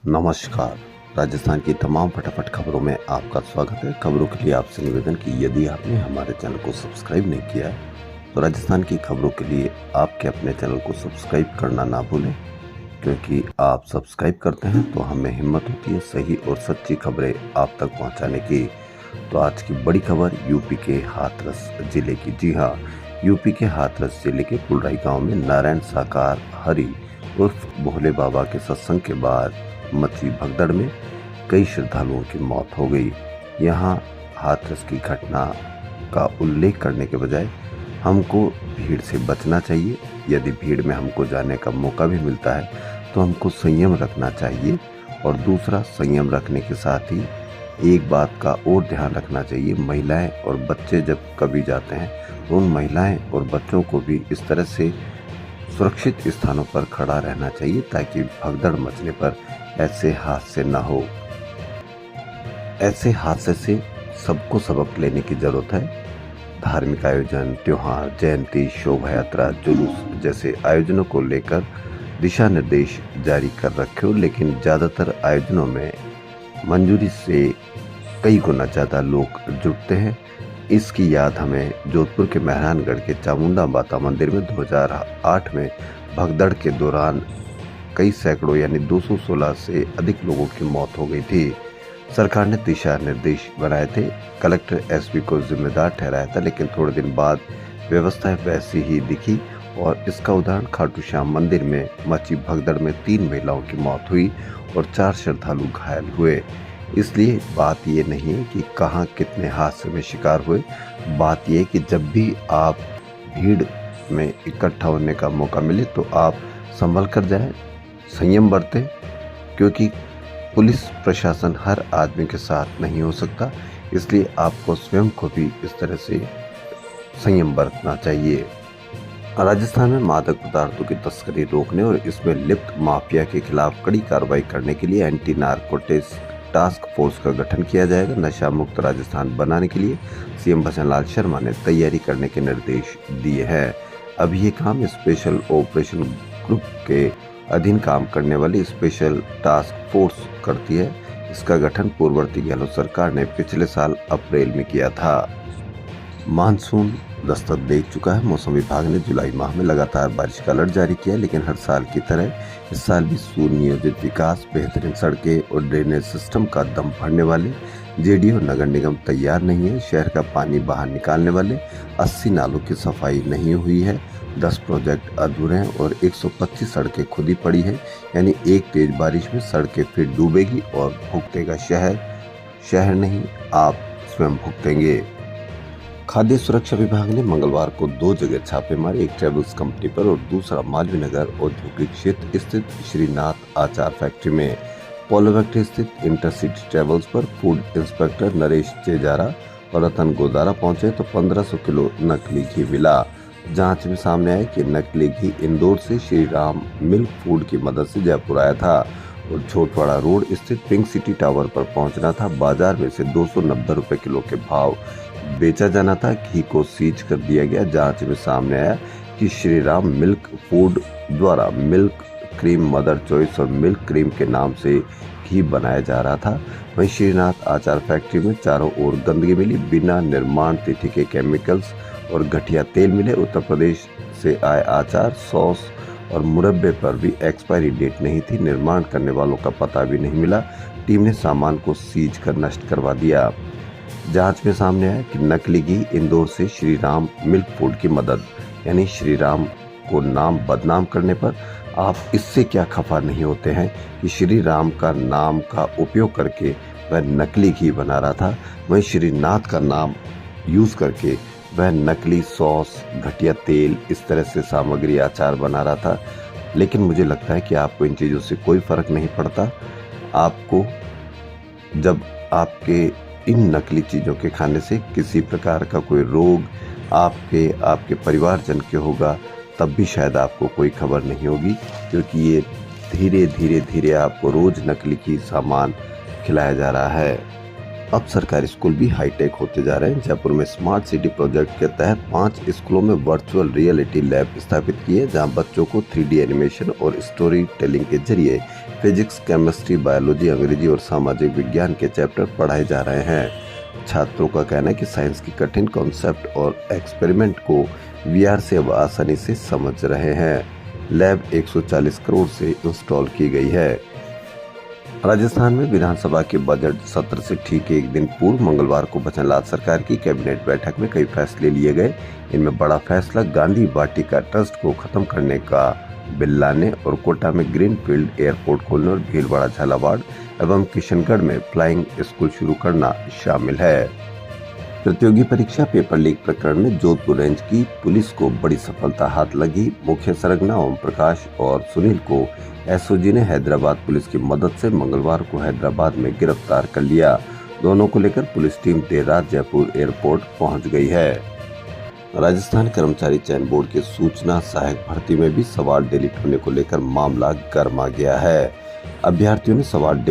नमस्कार। राजस्थान की तमाम फटाफट खबरों में आपका स्वागत है। खबरों के लिए आपसे निवेदन कि यदि आपने हमारे चैनल को सब्सक्राइब नहीं किया है तो राजस्थान की खबरों के लिए आपके अपने चैनल को सब्सक्राइब करना ना भूलें, क्योंकि आप सब्सक्राइब करते हैं तो हमें हिम्मत होती है सही और सच्ची खबरें आप तक पहुंचाने की। तो आज की बड़ी खबर यूपी के हाथरस जिले की। जी हाँ, यूपी के हाथरस जिले के पुलराई गांव में नारायण साकार हरि उर्फ भोले बाबा के सत्संग के बाद मची भगदड़ में कई श्रद्धालुओं की मौत हो गई। यहाँ हाथरस की घटना का उल्लेख करने के बजाय हमको भीड़ से बचना चाहिए। यदि भीड़ में हमको जाने का मौका भी मिलता है तो हमको संयम रखना चाहिए, और दूसरा संयम रखने के साथ ही एक बात का और ध्यान रखना चाहिए, महिलाएं और बच्चे जब कभी जाते हैं तो उन महिलाएं और बच्चों को भी इस तरह से सुरक्षित स्थानों पर खड़ा रहना चाहिए ताकि भगदड़ मचने पर ऐसे हादसे न हो। ऐसे हादसे से सबको सबक लेने की जरूरत है। धार्मिक आयोजन, त्योहार, जयंती, शोभा यात्रा, जुलूस जैसे आयोजनों को लेकर दिशा निर्देश जारी कर रखे हो, लेकिन ज़्यादातर आयोजनों में मंजूरी से कई गुना ज़्यादा लोग जुटते हैं। इसकी याद हमें जोधपुर के मेहरानगढ़ के चामुंडा माता मंदिर में 2008 में भगदड़ के दौरान कई सैकड़ों यानी 216 से अधिक लोगों की मौत हो गई थी। सरकार ने दिशा निर्देश बनाए थे, कलेक्टर एसपी को जिम्मेदार ठहराया था, लेकिन थोड़े दिन बाद व्यवस्था वैसी ही दिखी। और इसका उदाहरण खाटू श्याम मंदिर में मची भगदड़ में 3 महिलाओं की मौत हुई और 4 श्रद्धालु घायल हुए। इसलिए बात ये नहीं है कि कहाँ कितने हादसे में शिकार हुए, बात यह है कि जब भी आप भीड़ में इकट्ठा होने का मौका मिले तो आप संभल कर जाएं, संयम बरतें, क्योंकि पुलिस प्रशासन हर आदमी के साथ नहीं हो सकता। इसलिए आपको स्वयं को भी इस तरह से संयम बरतना चाहिए। राजस्थान में मादक पदार्थों की तस्करी रोकने और इसमें लिप्त माफिया के खिलाफ कड़ी कार्रवाई करने के लिए एंटी नारकोटिक्स टास्क फोर्स का गठन किया जाएगा। नशा मुक्त राजस्थान बनाने के लिए सीएम भजन लाल शर्मा ने तैयारी करने के निर्देश दिए हैं। अब ये काम स्पेशल ऑपरेशन ग्रुप के अधीन काम करने वाली स्पेशल टास्क फोर्स करती है। इसका गठन पूर्ववर्ती गहलोत सरकार ने पिछले साल अप्रैल में किया था। मानसून दस्तक दे चुका है। मौसम विभाग ने जुलाई माह में लगातार बारिश का अलर्ट जारी किया, लेकिन हर साल की तरह इस साल भी सुनियोजित विकास, बेहतरीन सड़कें और ड्रेनेज सिस्टम का दम भरने वाले जेडीओ नगर निगम तैयार नहीं है। शहर का पानी बाहर निकालने वाले 80 नालों की सफाई नहीं हुई है। 10 प्रोजेक्ट अधूरे हैं और 125 सड़कें खुदी पड़ी है। यानी एक तेज बारिश में सड़कें फिर डूबेगी और भुगतेगा शहर नहीं, आप स्वयं भुगतेंगे। खाद्य सुरक्षा विभाग ने मंगलवार को 2 जगह छापे मारे, एक ट्रेवल्स कंपनी पर और दूसरा मालवीय नगर औद्योगिक क्षेत्र स्थित श्रीनाथ आचार फैक्ट्री में। पोलो फैक्ट्री स्थित इंटरसिटी ट्रेवल्स पर फूड इंस्पेक्टर नरेश चेजारा और रतन गोदारा पहुंचे तो 1500 किलो नकली घी मिला। जांच में सामने आया कि नकली घी इंदौर से श्री राम मिल्क फूड की मदद से जयपुर आया था और छोटवाड़ा रोड स्थित पिंक सिटी टावर पर पहुंचना था। बाजार में से 290 रुपए किलो के भाव बेचा जाना था। घी को सीज कर दिया गया। जांच में सामने आया कि श्री राम मिल्क फूड द्वारा मिल्क क्रीम, मदर चॉइस और मिल्क क्रीम के नाम से घी बनाया जा रहा था। वहीं श्रीनाथ आचार फैक्ट्री में चारों ओर गंदगी मिली। बिना निर्माण तिथि के केमिकल्स और घटिया तेल मिले। उत्तर प्रदेश से आए आचार, सॉस और मुरब्बे पर भी एक्सपायरी डेट नहीं थी। निर्माण करने वालों का पता भी नहीं मिला। टीम ने सामान को सीज कर नष्ट करवा दिया। जांच में सामने आया कि नकली घी इंदौर से श्री राम मिल्क फूड की मदद, यानी श्री राम को नाम बदनाम करने पर आप इससे क्या खफा नहीं होते हैं कि श्री राम का नाम का उपयोग करके वह नकली घी बना रहा था। वहीं श्रीनाथ का नाम यूज करके वह नकली सॉस, घटिया तेल, इस तरह से सामग्री अचार बना रहा था। लेकिन मुझे लगता है कि आपको इन चीज़ों से कोई फर्क नहीं पड़ता। आपको जब आपके इन नकली चीज़ों के खाने से किसी प्रकार का कोई रोग आपके परिवारजन के होगा, तब भी शायद आपको कोई खबर नहीं होगी, क्योंकि ये धीरे धीरे आपको रोज नकली की सामान खिलाया जा रहा है। अब सरकारी स्कूल भी हाईटेक होते जा रहे हैं। जयपुर में स्मार्ट सिटी प्रोजेक्ट के तहत 5 स्कूलों में वर्चुअल रियलिटी लैब स्थापित किए, जहां बच्चों को 3D एनिमेशन और स्टोरी टेलिंग के जरिए फिजिक्स, केमिस्ट्री, बायोलॉजी, अंग्रेजी और सामाजिक विज्ञान के चैप्टर पढ़ाए जा रहे हैं। छात्रों का कहना है कि साइंस की कठिन कॉन्सेप्ट और एक्सपेरिमेंट को VR से अब आसानी से समझ रहे हैं। लैब 140 करोड़ से इंस्टॉल की गई है। राजस्थान में विधानसभा के बजट सत्र से ठीक एक दिन पूर्व मंगलवार को बचनलाल सरकार की कैबिनेट बैठक में कई फैसले लिए गए। इनमें बड़ा फैसला गांधी वाटिका ट्रस्ट को खत्म करने का बिल लाने और कोटा में ग्रीनफील्ड एयरपोर्ट खोलने और भीलवाड़ा, झालावाड़ एवं किशनगढ़ में फ्लाइंग स्कूल शुरू करना शामिल है। प्रतियोगी परीक्षा पेपर लीक प्रकरण में जोधपुर रेंज की पुलिस को बड़ी सफलता हाथ लगी। मुख्य सरगना ओम प्रकाश और सुनील को एसओजी ने हैदराबाद पुलिस की मदद से मंगलवार को हैदराबाद में गिरफ्तार कर लिया। दोनों को लेकर पुलिस टीम देर रात जयपुर एयरपोर्ट पहुंच गई है। राजस्थान कर्मचारी चयन बोर्ड की सूचना सहायक भर्ती में भी सवाल डिलीट होने को लेकर मामला गर्मा गया है। अभ्यर्थियों ने सवाल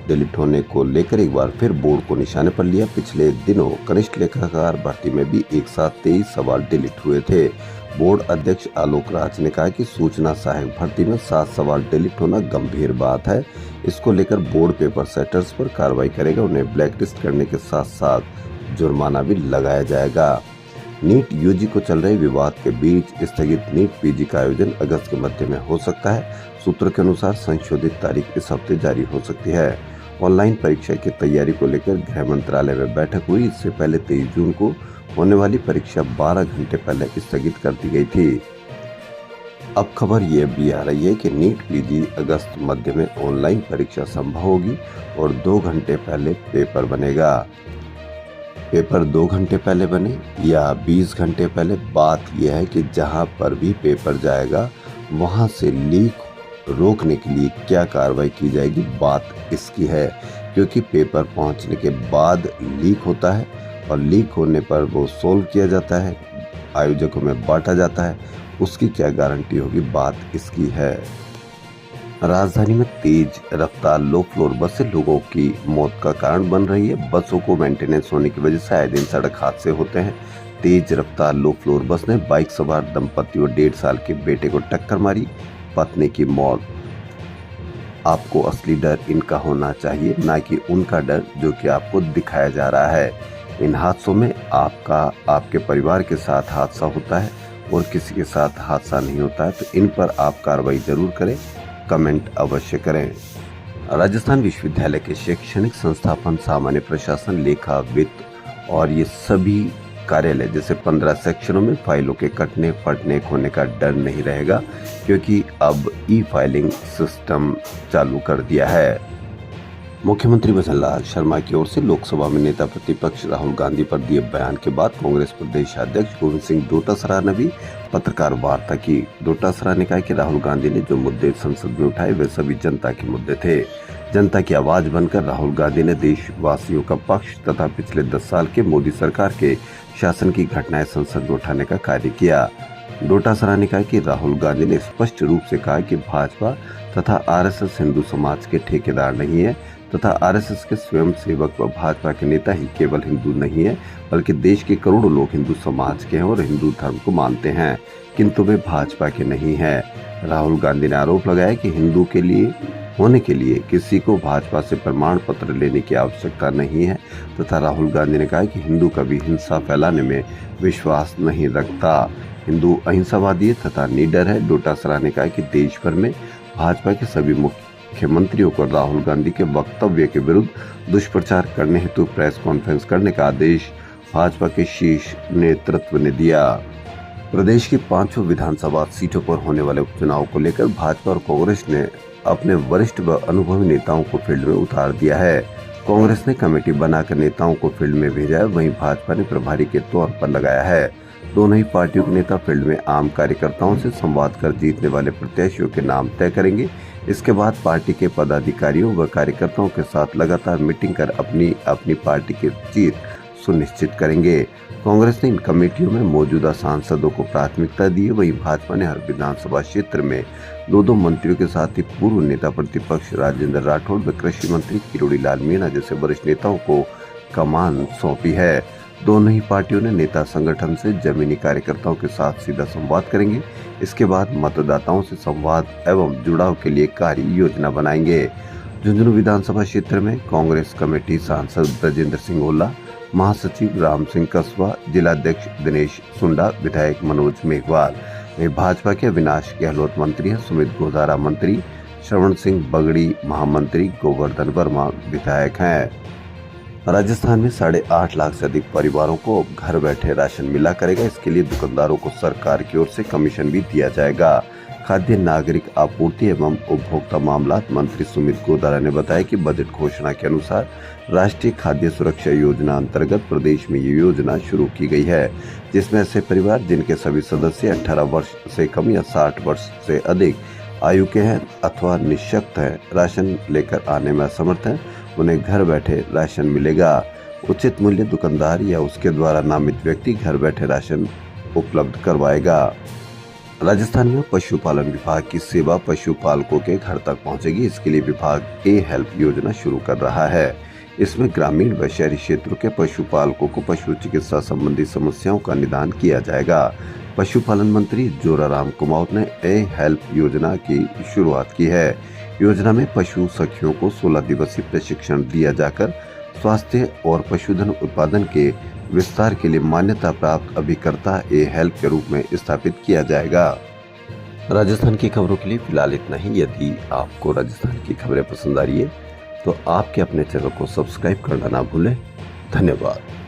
डिलीट होने को लेकर एक बार फिर बोर्ड को निशाने पर लिया। पिछले दिनों कनिष्ठ लेखाकार भर्ती में भी एक साथ 23 सवाल डिलीट हुए थे। बोर्ड अध्यक्ष आलोक राज ने कहा कि सूचना सहायक भर्ती में 7 सवाल डिलीट होना गंभीर बात है। इसको लेकर बोर्ड पेपर सेटर्स पर कार्रवाई करेगा। उन्हें ब्लैकलिस्ट करने के साथ साथ जुर्माना भी लगाया जाएगा। नीट यूजी को चल रहे विवाद के बीच स्थगित नीट पीजी का आयोजन अगस्त के मध्य में हो सकता है। सूत्रों के अनुसार संशोधित तारीख इस हफ्ते जारी हो सकती है। ऑनलाइन परीक्षा की तैयारी को लेकर गृह मंत्रालय में बैठक हुई। इससे पहले 23 जून को होने वाली परीक्षा 12 घंटे पहले स्थगित कर दी गई थी। अब खबर ये भी आ रही है कि नीट पीजी अगस्त मध्य में ऑनलाइन परीक्षा संभव होगी और 2 घंटे पहले पेपर बनेगा। पेपर 2 घंटे पहले बने या 20 घंटे पहले, बात यह है कि जहां पर भी पेपर जाएगा वहां से लीक रोकने के लिए क्या कार्रवाई की जाएगी, बात इसकी है। क्योंकि पेपर पहुंचने के बाद लीक होता है और लीक होने पर वो सोल्व किया जाता है, आयोजकों में बांटा जाता है, उसकी क्या गारंटी होगी, बात इसकी है। राजधानी में तेज रफ्तार लो फ्लोर बसें लोगों की मौत का कारण बन रही है। बसों को मेंटेनेंस होने की वजह से आए दिन सड़क हादसे होते हैं। तेज रफ्तार लो फ्लोर बस ने बाइक सवार दंपति और 1.5 साल के बेटे को टक्कर मारी, पत्नी की मौत। आपको असली डर इनका होना चाहिए, ना कि उनका डर जो कि आपको दिखाया जा रहा है। इन हादसों में आपका आपके परिवार के साथ हादसा होता है और किसी के साथ हादसा नहीं होता है, तो इन पर आप कार्रवाई जरूर करें, कमेंट अवश्य करें। राजस्थान विश्वविद्यालय के शैक्षणिक संस्थापन, सामान्य प्रशासन, लेखा, वित्त और ये सभी कार्यालय जैसे 15 सेक्शनों में फाइलों के कटने, फटने, खोने का डर नहीं रहेगा, क्योंकि अब ई-फाइलिंग सिस्टम चालू कर दिया है। मुख्यमंत्री भजनलाल शर्मा की ओर से लोकसभा में नेता प्रतिपक्ष राहुल गांधी पर दिए बयान के बाद कांग्रेस प्रदेश अध्यक्ष गोविंद सिंह डोटासरा ने भी पत्रकार वार्ता की। डोटासरा ने कहा कि राहुल गांधी ने जो मुद्दे संसद में उठाए वे सभी जनता के मुद्दे थे। जनता की आवाज बनकर राहुल गांधी ने देशवासियों का पक्ष तथा पिछले 10 साल के मोदी सरकार के शासन की घटनाएं संसद में उठाने का कार्य किया। डोटासरा ने कहा कि राहुल गांधी ने स्पष्ट रूप से कहा कि भाजपा तथा आरएसएस हिंदू समाज के ठेकेदार नहीं है तथा आरएसएस के स्वयं सेवक व भाजपा के नेता ही केवल हिंदू नहीं है, बल्कि देश के करोड़ों लोग हिंदू समाज के हैं और हिंदू धर्म को मानते हैं, किंतु वे भाजपा के नहीं हैं। राहुल गांधी ने आरोप लगाया कि हिंदू के लिए होने के लिए किसी को भाजपा से प्रमाण पत्र लेने की आवश्यकता नहीं है तथा राहुल गांधी ने कहा कि हिंदू कभी हिंसा फैलाने में विश्वास नहीं रखता, हिंदू अहिंसावादी है तथा निडर है। डोटासरा ने कहा कि देश भर में भाजपा के सभी मुख्यमंत्रियों को राहुल गांधी के वक्तव्य के विरुद्ध दुष्प्रचार करने हेतु प्रेस कॉन्फ्रेंस करने का आदेश भाजपा के शीर्ष नेतृत्व ने दिया। प्रदेश की 5 विधानसभा सीटों पर होने वाले उपचुनाव को लेकर भाजपा और कांग्रेस ने अपने वरिष्ठ व अनुभवी नेताओं को फील्ड में उतार दिया है। कांग्रेस ने कमेटी बनाकर नेताओं को फील्ड में भेजा है, वहीं भाजपा ने प्रभारी के तौर पर लगाया है। दोनों ही पार्टियों के नेता फील्ड में आम कार्यकर्ताओं से संवाद कर जीतने वाले प्रत्याशियों के नाम तय करेंगे। इसके बाद पार्टी के पदाधिकारियों व कार्यकर्ताओं के साथ लगातार मीटिंग कर अपनी अपनी पार्टी की जीत सुनिश्चित करेंगे। कांग्रेस ने इन कमेटियों में मौजूदा सांसदों को प्राथमिकता दी है, वहीं भाजपा ने हर विधानसभा क्षेत्र में 2-2 मंत्रियों के साथ ही पूर्व नेता प्रतिपक्ष राजेंद्र राठौड़ व कृषि मंत्री किरोड़ी लाल मीणा जैसे वरिष्ठ नेताओं को कमान सौंपी है। दोनों ही पार्टियों ने नेता संगठन से जमीनी कार्यकर्ताओं के साथ सीधा संवाद करेंगे। इसके बाद मतदाताओं से संवाद एवं जुड़ाव के लिए कार्य योजना बनाएंगे। झुंझुनू विधानसभा क्षेत्र में कांग्रेस कमेटी सांसद ब्रजेंद्र सिंह ओला, महासचिव राम सिंह कसवा, जिलाध्यक्ष दिनेश सुंडा, विधायक मनोज मेघवाल, भाजपा के अविनाश गहलोत मंत्री हैं, सुमित गोधारा मंत्री, श्रवण सिंह बगड़ी महामंत्री, गोवर्धन वर्मा विधायक हैं। राजस्थान में 8.5 लाख से अधिक परिवारों को घर बैठे राशन मिला करेगा। इसके लिए दुकानदारों को सरकार की ओर से कमीशन भी दिया जाएगा। खाद्य नागरिक आपूर्ति एवं उपभोक्ता मामलात मंत्री सुमित गोधारा ने बताया कि बजट घोषणा के अनुसार राष्ट्रीय खाद्य सुरक्षा योजना अंतर्गत प्रदेश में ये योजना शुरू की गई है, जिसमें ऐसे परिवार जिनके सभी सदस्य 18 वर्ष से कम या 60 वर्ष से अधिक आयु के हैं अथवा निःशक्त हैं, राशन लेकर आने में असमर्थ हैं, उन्हें घर बैठे राशन मिलेगा। उचित मूल्य दुकानदार या उसके द्वारा नामित व्यक्ति घर बैठे राशन उपलब्ध करवाएगा। राजस्थान में पशुपालन विभाग की सेवा पशुपालकों के घर तक पहुंचेगी। इसके लिए विभाग ए हेल्प योजना शुरू कर रहा है। इसमें ग्रामीण व शहरी क्षेत्रों के पशुपालकों को पशु चिकित्सा संबंधी समस्याओं का निदान किया जाएगा। पशुपालन मंत्री जोराराम कुमावत ने ए हेल्प योजना की शुरुआत की है। योजना में पशु सखियों को 16 दिवसीय प्रशिक्षण दिया जाकर स्वास्थ्य और पशुधन उत्पादन के विस्तार के लिए मान्यता प्राप्त अभिकर्ता ए हेल्प के रूप में स्थापित किया जाएगा। राजस्थान की खबरों के लिए फिलहाल इतना ही। यदि आपको राजस्थान की खबरें पसंद आ रही है तो आपके अपने चैनल को सब्सक्राइब करना ना भूलें। धन्यवाद।